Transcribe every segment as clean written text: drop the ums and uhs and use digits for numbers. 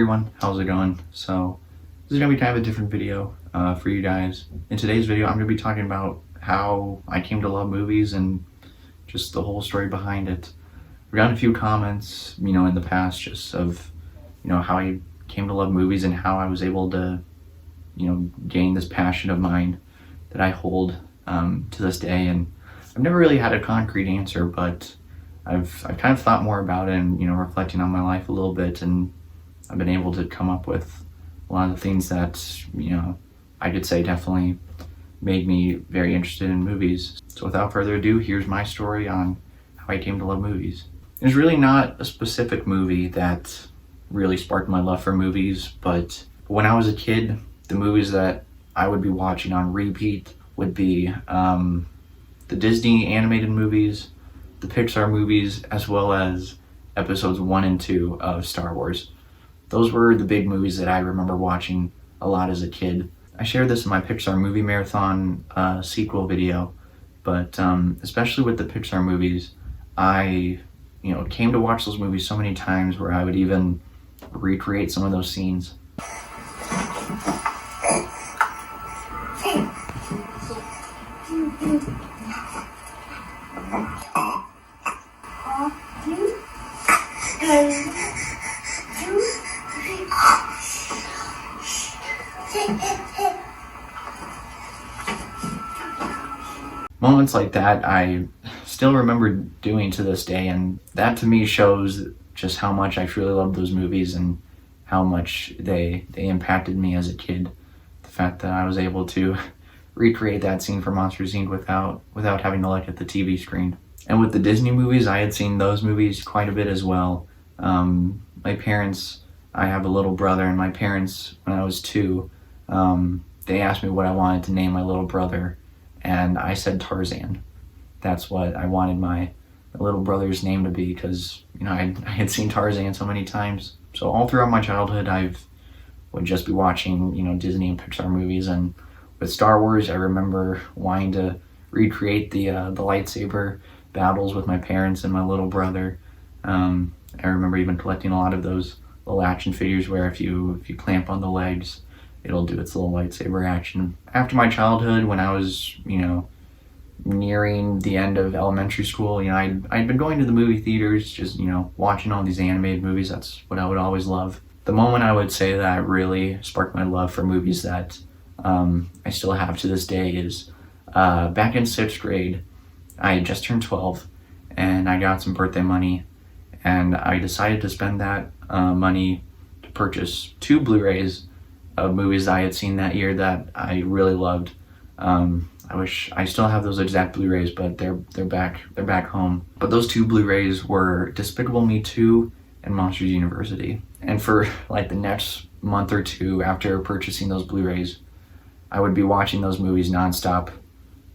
everyone, how's it going? So this is going to be kind of a different video for you guys. In today's video, I'm going to be talking about how I came to love movies and just the whole story behind it. We've gotten a few comments, in the past just of, how I came to love movies and how I was able to, gain this passion of mine that I hold to this day. And I've never really had a concrete answer, but I've kind of thought more about it and, reflecting on my life a little bit, and I've been able to come up with a lot of the things that, I could say definitely made me very interested in movies. So without further ado, here's my story on how I came to love movies. There's really not a specific movie that really sparked my love for movies, but when I was a kid, the movies that I would be watching on repeat would be the Disney animated movies, the Pixar movies, as well as episodes 1 and 2 of Star Wars. Those were the big movies that I remember watching a lot as a kid. I shared this in my Pixar movie marathon sequel video, but especially with the Pixar movies, I came to watch those movies so many times where I would even recreate some of those scenes. Moments like that I still remember doing to this day, and that to me shows just how much I truly loved those movies and how much they impacted me as a kid. The fact that I was able to recreate that scene from Monsters, Inc. without having to look at the TV screen. And with the Disney movies, I had seen those movies quite a bit as well. My parents, I have a little brother, and my parents, when I was 2, they asked me what I wanted to name my little brother, and I said Tarzan. That's what I wanted my little brother's name to be, because I had seen Tarzan so many times. So all throughout my childhood, I would just be watching Disney and Pixar movies, and with Star Wars, I remember wanting to recreate the lightsaber battles with my parents and my little brother. I remember even collecting a lot of those little action figures where if you clamp on the legs, it'll do its little lightsaber action. After my childhood, when I was nearing the end of elementary school, I'd been going to the movie theaters, just watching all these animated movies. That's what I would always love. The moment I would say that really sparked my love for movies that I still have to this day is back in 6th grade. I had just turned 12 and I got some birthday money, and I decided to spend that money to purchase 2 Blu-rays of movies that I had seen that year that I really loved. I wish I still have those exact Blu-rays, but they're back home. But those 2 Blu-rays were Despicable Me 2 and Monsters University. And for like the next month or 2 after purchasing those Blu-rays, I would be watching those movies nonstop,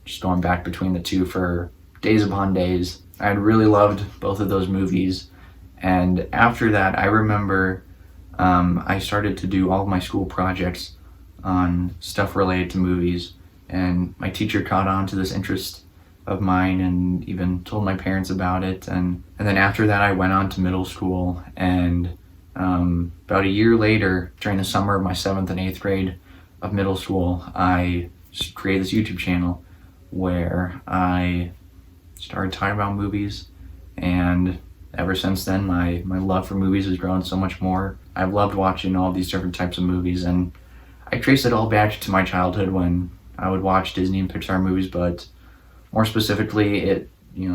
just going back between the 2 for days upon days. I had really loved both of those movies. And after that, I remember I started to do all of my school projects on stuff related to movies, and my teacher caught on to this interest of mine and even told my parents about it. And then after that, I went on to middle school, and about a year later, during the summer of my 7th and 8th grade of middle school, I created this YouTube channel where I started talking about movies, and ever since then, my love for movies has grown so much more. I've loved watching all these different types of movies, and I trace it all back to my childhood when I would watch Disney and Pixar movies, but more specifically,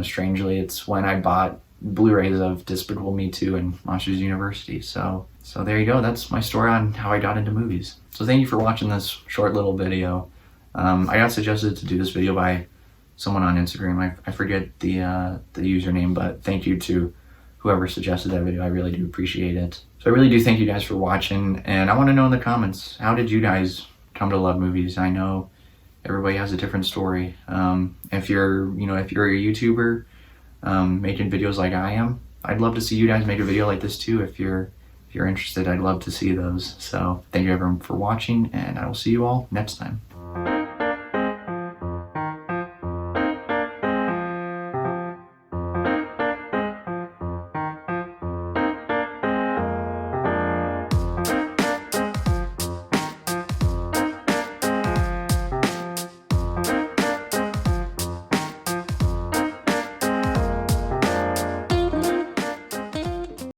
strangely, it's when I bought Blu-rays of Despicable Me 2 and Monsters University. So there you go. That's my story on how I got into movies. So thank you for watching this short little video. I got suggested to do this video by someone on Instagram. I forget the username, but thank you to whoever suggested that video. I really do appreciate it. So I really do thank you guys for watching, and I want to know in the comments, how did you guys come to love movies? I know everybody has a different story. If you're a YouTuber making videos like I am, I'd love to see you guys make a video like this too. If you're interested, I'd love to see those. So thank you everyone for watching, and I will see you all next time.